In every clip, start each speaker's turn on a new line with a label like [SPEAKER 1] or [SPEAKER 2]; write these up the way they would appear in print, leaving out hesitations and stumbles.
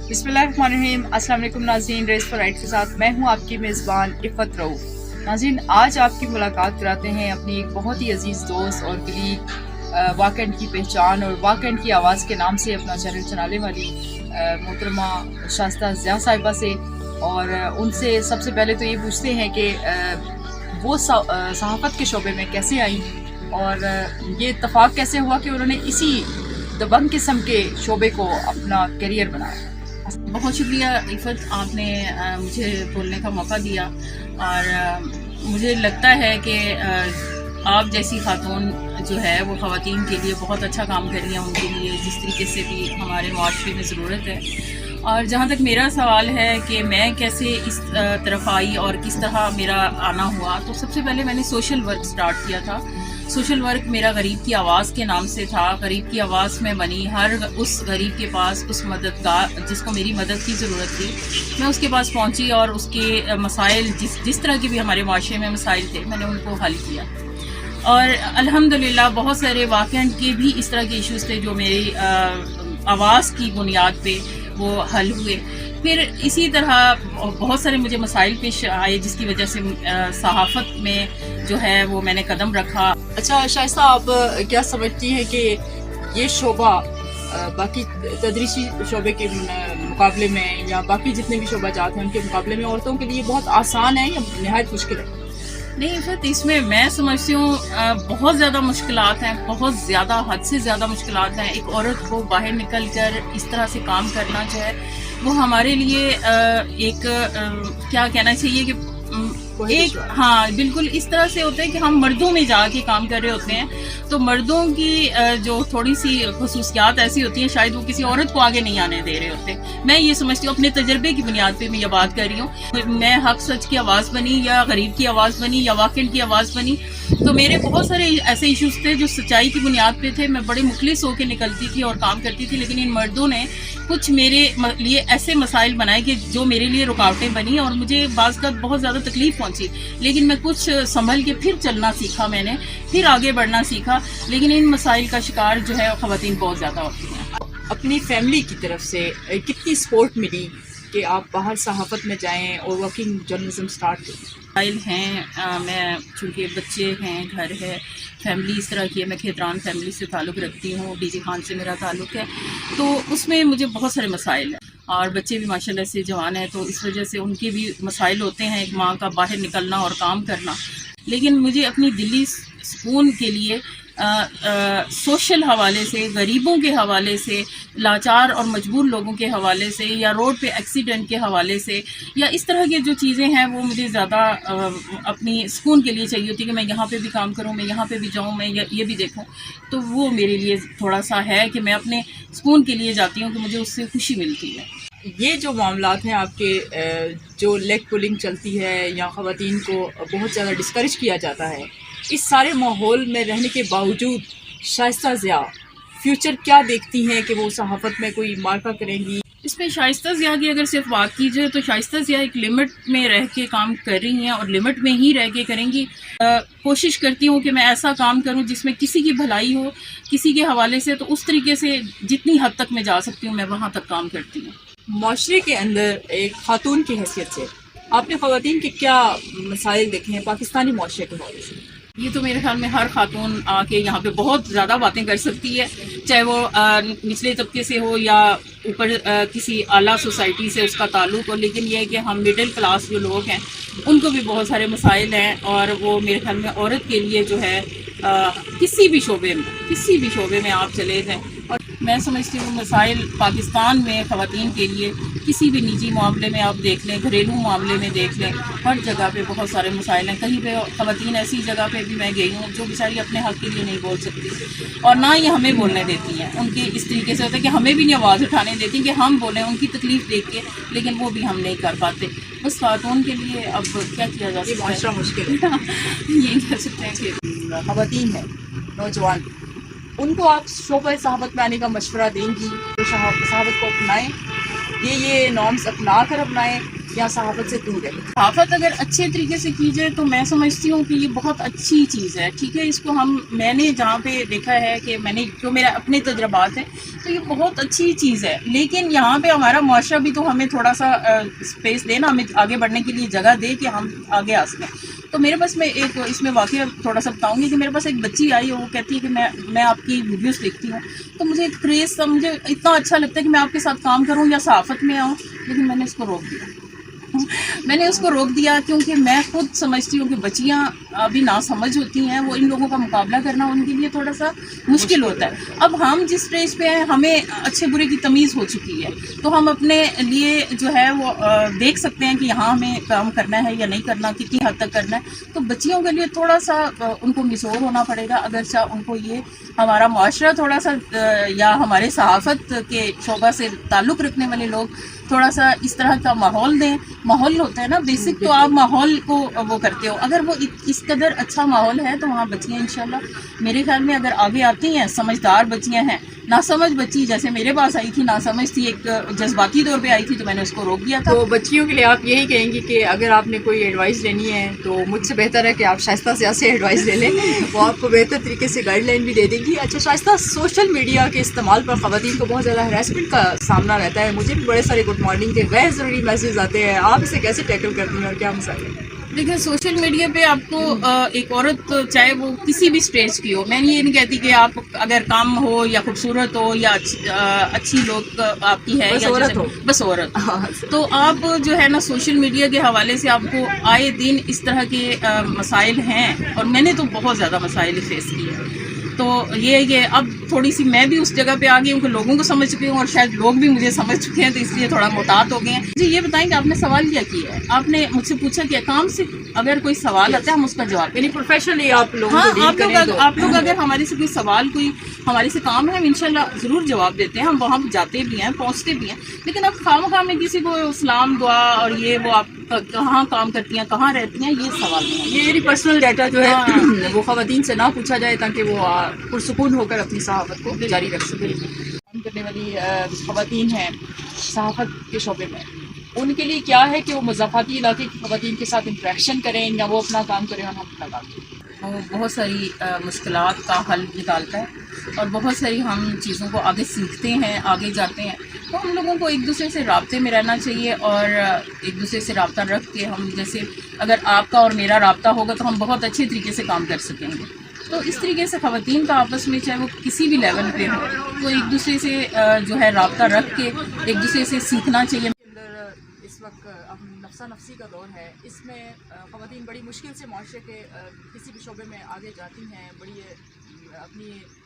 [SPEAKER 1] बिस्मिल्लाहिर्रहमानिर्रहीम। अस्सलाम वालेकुम नाज़रीन, रेस फॉर राइट के साथ मैं हूँ आपकी मेज़बान इफ़त रऊफ़। नाज़रीन, आज आपकी मुलाकात कराते हैं अपनी एक बहुत ही अजीज़ दोस्त और कलीग, वाकंड की पहचान और वाकंड की आवाज़ के नाम से अपना चैनल चलाने वाली मोहतरमा शाइस्ता ज़िया साहिबा से। और उनसे सबसे पहले तो ये पूछते हैं कि वो सहाफ़त के शोबे में कैसे आई और ये इत्तफ़ाक़ कैसे हुआ कि उन्होंने इसी दबंग किस्म के शोबे को अपना करियर बनाया।
[SPEAKER 2] बहुत शुक्रिया इफ़त, आपने मुझे बोलने का मौका दिया। और मुझे लगता है कि आप जैसी खातून जो है वो ख़वातीन के लिए बहुत अच्छा काम कर रही हैं, उनके लिए जिस तरीके से भी हमारे माशरे में ज़रूरत है। और जहाँ तक मेरा सवाल है कि मैं कैसे इस तरफ आई और किस तरह मेरा आना हुआ, तो सबसे पहले मैंने सोशल वर्क स्टार्ट किया था। सोशल वर्क मेरा गरीब की आवाज़ के नाम से था। गरीब की आवाज़ में बनी, हर उस गरीब के पास, उस मददगार जिसको मेरी मदद की ज़रूरत थी, मैं उसके पास पहुंची और उसके मसाइल जिस तरह के भी हमारे माशरे में मसाइल थे, मैंने उनको हल किया। और अल्हम्दुलिल्लाह बहुत सारे वाकई के भी इस तरह के इश्यूज़ थे जो मेरी आवाज़ की बुनियाद पे वो हल हुए। फिर इसी तरह बहुत सारे मुझे मसाइल पेश आए जिसकी वजह से सहाफ़त में जो है वो मैंने कदम रखा।
[SPEAKER 1] अच्छा शाइस्ता, आप क्या समझती हैं कि ये शोबा बाकी तदरीसी शोबे के मुकाबले में या बाकी जितने भी शोबा जाते हैं उनके मुकाबले में औरतों के लिए बहुत आसान है या नहायत मुश्किल है?
[SPEAKER 2] नहीं इफ़त, इसमें मैं समझती हूँ बहुत ज़्यादा मुश्किलात हैं, बहुत ज़्यादा, हद से ज़्यादा मुश्किलात हैं। एक औरत को बाहर निकल कर इस तरह से काम करना जो है वो हमारे लिए एक क्या कहना चाहिए कि एक, हाँ बिल्कुल इस तरह से होता है कि हम मर्दों में जाके काम कर रहे होते हैं, तो मर्दों की जो थोड़ी सी खुसूसियात ऐसी होती हैं शायद वो किसी औरत को आगे नहीं आने दे रहे होते। मैं ये समझती हूँ, अपने तजर्बे की बुनियाद पे मैं ये बात कर रही हूँ। मैं हक सच की आवाज़ बनी या गरीब की आवाज़ बनी या वाकई की आवाज़ बनी, तो मेरे बहुत सारे ऐसे इश्यूज़ थे जो सच्चाई की बुनियाद पे थे। मैं बड़े मुखलिस होकर निकलती थी और काम करती थी, लेकिन इन मर्दों ने कुछ मेरे लिए ऐसे मसाइल बनाए कि जो मेरे लिए रुकावटें बनी और मुझे बाज़ का बहुत ज़्यादा तकलीफ़ पहुंची। लेकिन मैं कुछ संभल के फिर चलना सीखा, मैंने फिर आगे बढ़ना सीखा। लेकिन इन मसाइल का शिकार जो है ख़वातीन बहुत ज़्यादा होती हैं।
[SPEAKER 1] अपनी फैमिली की तरफ से कितनी सपोर्ट मिली कि आप बाहर सहाफ़त में जाएं और वर्किंग जर्नलिज्म स्टार्ट करें?
[SPEAKER 2] मसाइल हैं, मैं चूँकि बच्चे हैं, घर है, फैमिली इस तरह की है। मैं खेतरान फैमिली से ताल्लुक़ रखती हूँ, डीजे खान से मेरा ताल्लुक़ है, तो उसमें मुझे बहुत सारे मसाइल हैं। और बच्चे भी माशाल्लाह से जवान हैं, तो इस वजह से उनके भी मसाइल होते हैं, एक माँ का बाहर निकलना और काम करना। लेकिन मुझे अपनी दिली सुकून के लिए सोशल हवाले से, गरीबों के हवाले से, लाचार और मजबूर लोगों के हवाले से, या रोड पे एक्सीडेंट के हवाले से, या इस तरह की जो चीज़ें हैं वो मुझे ज़्यादा अपनी सुकून के लिए चाहिए होती है कि मैं यहाँ पे भी काम करूँ, मैं यहाँ पे भी जाऊँ, मैं ये भी देखूँ। तो वो मेरे लिए थोड़ा सा है कि मैं अपने सुकून के लिए जाती हूँ कि मुझे उससे खुशी मिलती है।
[SPEAKER 1] ये जो मामलात हैं आपके, जो लेग पुलिंग चलती है या ख़वातीन को बहुत ज़्यादा डिस्करेज किया जाता है, इस सारे माहौल में रहने के बावजूद शाइस्ता ज़िया फ्यूचर क्या देखती हैं कि वो सहाफ़त में कोई मार्का करेंगी?
[SPEAKER 2] इसमें शाइस्ता ज़िया की अगर सिर्फ बात की जाए तो शाइस्ता ज़िया एक लिमिट में रह के काम कर रही हैं और लिमिट में ही रह के करेंगी। कोशिश करती हूँ कि मैं ऐसा काम करूँ जिसमें किसी की भलाई हो, किसी के हवाले से, तो उस तरीके से जितनी हद तक मैं जा सकती हूँ मैं वहाँ तक काम करती हूँ।
[SPEAKER 1] माशरे के अंदर एक खातून की हैसियत से आपने ख़वातीन के क्या मसाइल देखे हैं पाकिस्तानी माशरे के हवाले से?
[SPEAKER 2] ये तो मेरे ख्याल में हर खातून आके यहाँ पे बहुत ज़्यादा बातें कर सकती है, चाहे वो निचले तबके से हो या ऊपर किसी आला सोसाइटी से उसका ताल्लुक़ हो। लेकिन ये है कि हम मिडिल क्लास जो लोग हैं उनको भी बहुत सारे मसाइल हैं, और वो मेरे ख्याल में औरत के लिए जो है किसी भी शोबे में आप चले जाएँ। और मैं समझती हूँ मसाइल पाकिस्तान में ख़वातीन के लिए किसी भी निजी मामले में आप देख लें, घरेलू मामले में देख लें, हर जगह पे बहुत सारे मसाइल हैं। कहीं पे ख़वातीन ऐसी जगह पे भी मैं गई हूँ जो बेचारी अपने हक़ के लिए नहीं बोल सकती, और ना ही हमें बोलने देती हैं। उनके इस तरीके से होता है कि हमें भी नहीं आवाज़ उठाने देती कि हम बोलें उनकी तकलीफ़ देख के, लेकिन वो भी हम नहीं कर पाते। बस खातून के लिए अब क्या किया जा सकता है,
[SPEAKER 1] माशरा मुश्किल है।
[SPEAKER 2] यही कह सकते हैं कि
[SPEAKER 1] ख़वातीन हैं, नौजवान, उनको आप शोबे सहाफ़त में आने का मशवरा देंगी तो सहाफ़त को अपनाएं, ये नॉर्म्स अपना कर अपनाएं, या सहाफत से दूर है?
[SPEAKER 2] सहाफत अगर अच्छे तरीके से की जाए तो मैं समझती हूँ कि ये बहुत अच्छी चीज़ है, ठीक है। इसको मैंने जहाँ पे देखा है कि मैंने जो मेरा अपने तजर्बात है तो ये बहुत अच्छी चीज़ है, लेकिन यहाँ पे हमारा मुआशरा भी तो हमें थोड़ा सा स्पेस दे ना, हमें आगे बढ़ने के लिए जगह दे कि हम आगे आ सकें। तो मेरे पास मैं एक इसमें वाकया थोड़ा सा बताऊंगी कि मेरे पास एक बच्ची आई और वो कहती है कि मैं आपकी वीडियोस देखती हूँ, तो मुझे एक क्रेज़ सा, मुझे इतना अच्छा लगता है कि मैं आपके साथ काम करूँ या सहाफ़त में आऊँ, लेकिन मैंने उसको रोक दिया। मैंने उसको रोक दिया क्योंकि मैं खुद समझती हूँ कि बच्चियाँ अभी नासमझ होती हैं, वो इन लोगों का मुकाबला करना उनके लिए थोड़ा सा मुश्किल होता है। अब हम जिस स्टेज पे हैं हमें अच्छे बुरे की तमीज़ हो चुकी है, तो हम अपने लिए जो है वो देख सकते हैं कि यहाँ हमें काम करना है या नहीं करना, कितनी हद तक करना है। तो बच्चियों के लिए थोड़ा सा उनको मिसोर होना पड़ेगा, अगरचा उनको ये हमारा मुआशरा थोड़ा सा या हमारे सहाफ़त के शोबा से ताल्लुक़ रखने वाले लोग थोड़ा सा इस तरह का माहौल दें। माहौल होता है ना बेसिक, तो आप माहौल को वो करते हो, अगर वो इस कदर अच्छा माहौल है तो वहाँ बच्चियाँ इंशाल्लाह मेरे ख्याल में अगर आगे आती हैं, समझदार बच्चियाँ हैं। नासमझ बच्ची जैसे मेरे पास आई थी, नासमझ थी, एक जज्बाती तौर पे आई थी, तो मैंने उसको रोक दिया था।
[SPEAKER 1] तो बच्चियों के लिए आप यही कहेंगी कि अगर आपने कोई एडवाइस लेनी है तो मुझसे बेहतर है कि आप शाइस्ता से एडवाइस ले लें, वो आपको बेहतर तरीके से गाइडलाइन भी दे देंगी। अच्छा शाइस्ता, सोशल मीडिया के इस्तेमाल पर ख़वातीन को बहुत ज़्यादा हरासमेंट का सामना रहता है। मुझे भी बड़े सारे गुड मॉर्निंग के गैर ज़रूरी मैसेज आते हैं, आप इसे कैसे टैकल करती हैं और क्या मसाइल हैं?
[SPEAKER 2] देखिए, सोशल मीडिया पे आपको एक औरत, चाहे वो किसी भी स्टेज की हो, मैं ये नहीं कहती कि आप अगर काम हो या खूबसूरत हो या अच्छी लोग आपकी है या बस औरत, तो आप जो है ना सोशल मीडिया के हवाले से आपको आए दिन इस तरह के मसाइल हैं, और मैंने तो बहुत ज़्यादा मसाइल फेस किए हैं। तो ये है कि अब थोड़ी सी मैं भी उस जगह पे आ गई हूँ कि लोगों को समझ चुकी हूँ और शायद लोग भी मुझे समझ चुके हैं, तो इसलिए थोड़ा मुहतात हो गए हैं। जी, ये बताएं कि आपने सवाल क्या किया है? आपने मुझसे पूछा कि काम से अगर कोई सवाल आता है हम उसका जवाब, यानी
[SPEAKER 1] प्रोफेशनली आप लोगों
[SPEAKER 2] हाँ,
[SPEAKER 1] को डील करें तो
[SPEAKER 2] आप लोग अगर हमारे से कोई सवाल, कोई हमारे से काम है, हम इंशाल्लाह ज़रूर जवाब देते हैं। हम वहाँ जाते भी हैं, पहुँचते भी हैं, लेकिन अब खामखा में किसी को सलाम दुआ और ये वो आप कहाँ काम करती हैं, कहाँ रहती हैं, ये सवाल नहीं है।
[SPEAKER 1] ये मेरी पर्सनल डाटा जो है वो ख़वातीन से ना पूछा जाए ताकि वो पुरसुकून होकर अपनी सहाफ़त को जारी रख सकें। काम करने वाली ख़वातीन हैं सहाफ़त के शोबे में, उनके लिए क्या है कि वो मज़ाफ़ाती इलाके की ख़वातीन के साथ इंटरेक्शन करें या वो अपना काम करें और हम अपना काम करें?
[SPEAKER 2] वो बहुत सारी मुश्किलात का हल निकालता है और बहुत सारी हम चीज़ों को आगे सीखते हैं, आगे जाते हैं। तो हम लोगों को एक दूसरे से राब्ते में रहना चाहिए और एक दूसरे से राब्ता रख के, हम जैसे अगर आपका और मेरा राब्ता होगा तो हम बहुत अच्छे तरीके से काम कर सकेंगे। तो इस तरीके से ख़वातीन का आपस में, चाहे वो किसी भी लेवल पे हो, तो एक दूसरे से जो है राब्ता रख के एक दूसरे से सीखना चाहिए।
[SPEAKER 1] इस वक्त नफ्सा नफसी का दौर है, इसमें ख़वातीन बड़ी मुश्किल से माशरे के किसी भी शोबे में आगे जाती हैं, बड़ी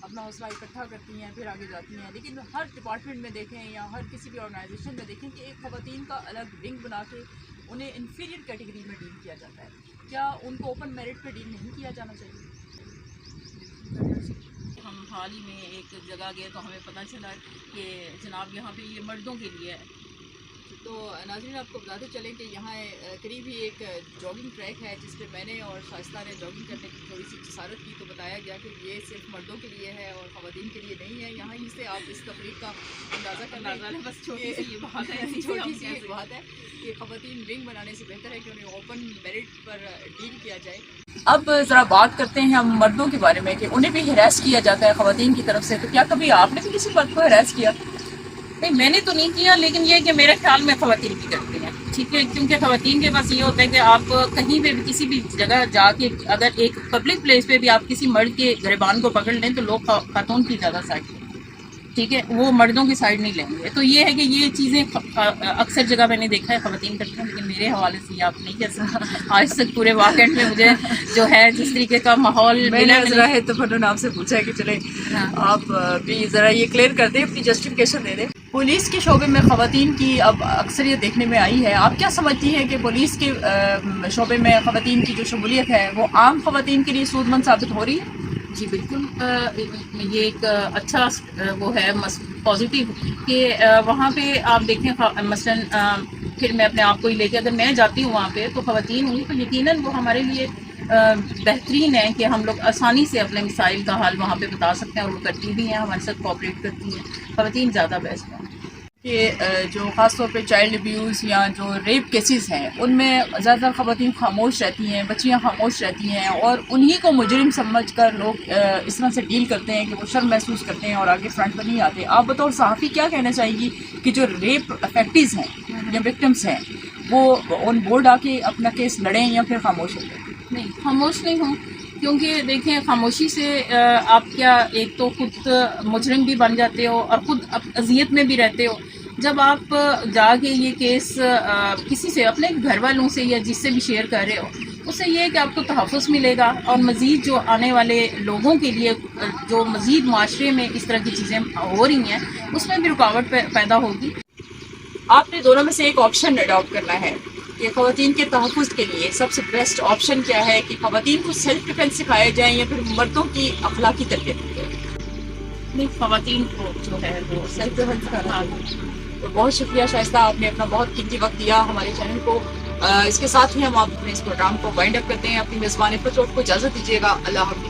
[SPEAKER 1] अपना हौसला इकट्ठा करती हैं, फिर आगे जाती हैं। लेकिन हर डिपार्टमेंट में देखें या हर किसी भी ऑर्गेनाइजेशन में देखें कि एक ख़वातीन का अलग विंग बना के उन्हें इन्फीरियर कैटेगरी में डील किया जाता है। क्या उनको ओपन मेरिट पे डील नहीं किया जाना चाहिए?
[SPEAKER 2] हम हाल ही में एक जगह गए तो हमें पता चला कि जनाब यहाँ पे ये मर्दों के लिए है।
[SPEAKER 1] तो नाज़रीन, आपको बताते चलें कि यहाँ करीब ही एक जॉगिंग ट्रैक है जिस पे मैंने और शाइस्ता ने जॉगिंग करने की थोड़ी सी जसारत की, तो बताया गया कि ये सिर्फ मर्दों के लिए है और ख़वातीन के लिए नहीं है। यहाँ ही से आप इस तफरीक का अंदाज़ा कर
[SPEAKER 2] बस छोटी सी ये बात है,
[SPEAKER 1] छोटी सी ये बात है कि ख़वातीन विंग बनाने से बेहतर है कि उन्हें ओपन मेरिट पर डील किया जाए। अब ज़रा बात करते हैं हम मर्दों के बारे में कि उन्हें भी हरास किया जाता है ख़वातीन की तरफ से। तो क्या कभी आपने भी किसी मर्द को हरास किया?
[SPEAKER 2] नहीं, मैंने तो नहीं किया, लेकिन ये कि मेरे ख्याल में ख़वातीन की करती हैं, ठीक है। क्योंकि ख़वातीन के पास ये होता है कि आप कहीं पे भी किसी भी जगह जाके अगर एक पब्लिक प्लेस पे भी आप किसी मर्द के गिरबान को पकड़ लें तो लोग खातून की ज़्यादा साइड लेंगे, ठीक है, वो मर्दों की साइड नहीं लेंगे। तो ये है कि ये चीज़ें अक्सर जगह मैंने देखा है ख़वातीन करती हैं, लेकिन मेरे हवाले से आप नहीं कह सकते। आज तक पूरे वाक़ई में मुझे जो है जिस तरीके का माहौल
[SPEAKER 1] मैंने ज़रा है तो फनून आपसे पूछा है कि चले आप भी ज़रा ये क्लियर कर दें, अपनी जस्टिफिकेशन दे दें। पुलिस के शोबे में ख़वातीन की अब अक्सरियत देखने में आई है, आप क्या समझती हैं कि पुलिस के शोबे में ख़वातीन की जो शमूलियत है वो आम ख़वातीन के लिए सूदमंद साबित हो रही है?
[SPEAKER 2] जी बिल्कुल, ये एक अच्छा वो है पॉजिटिव कि वहाँ पे आप देखें, मसलन फिर मैं अपने आप को ही लेके अगर मैं जाती हूँ वहाँ पे तो ख़वातीन हुई तो यकीनन वो हमारे लिए बेहतरीन है कि हम लोग आसानी से अपने मसाइल का हल वहाँ पे बता सकते हैं और वो करती भी हैं, हमारे साथ कोऑपरेट करती हैं। ख़वातीन ज़्यादा बेस्ट हैं।
[SPEAKER 1] کہ جو خاص طور پہ چائلڈ ابیوز یا جو ریپ کیسز ہیں ان میں زیادہ تر خواتین خاموش رہتی ہیں، بچیاں خاموش رہتی ہیں، اور انہی کو مجرم سمجھ کر لوگ اس طرح سے ڈیل کرتے ہیں کہ وہ شرم محسوس کرتے ہیں اور آگے فرنٹ پر نہیں آتے. آپ بطور صحافی کیا کہنا چاہیے گی کہ جو ریپ افیکٹیز ہیں یا وکٹمس ہیں وہ آن بورڈ آ کے اپنا کیس لڑیں یا پھر خاموش ہوتے ہیں؟
[SPEAKER 2] نہیں، خاموش نہیں ہوں، کیونکہ دیکھیں خاموشی سے آپ کیا ایک تو خود مجرم بھی بن جاتے ہو اور خود اذیت میں بھی رہتے ہو. جب آپ جا کے یہ کیس کسی سے اپنے گھر والوں سے یا جس سے بھی شیئر کر رہے ہو، اس سے یہ ہے کہ آپ کو تحفظ ملے گا، اور مزید جو آنے والے لوگوں کے لیے جو مزید معاشرے میں اس طرح کی چیزیں ہو رہی ہیں اس میں بھی رکاوٹ پیدا ہوگی.
[SPEAKER 1] آپ نے دونوں میں سے ایک آپشن اڈاپٹ کرنا ہے کہ خواتین کے تحفظ کے لیے سب سے بیسٹ آپشن کیا ہے، کہ خواتین کو سیلف ڈیفینس سکھائے جائیں یا پھر مردوں کی اخلاقی تربیت کی جائے؟
[SPEAKER 2] نہیں، خواتین کو جو ہے وہ
[SPEAKER 1] سیلف ڈیفینس سکھانا. تو بہت شکریہ شائستہ، آپ نے اپنا بہت قیمتی وقت دیا ہمارے چینل کو. اس کے ساتھ ہی ہم آپ اپنے اس پروگرام کو وائنڈ اپ کرتے ہیں. اپنی میزبان عفت روف کو اجازت دیجیے گا. اللہ حافظ.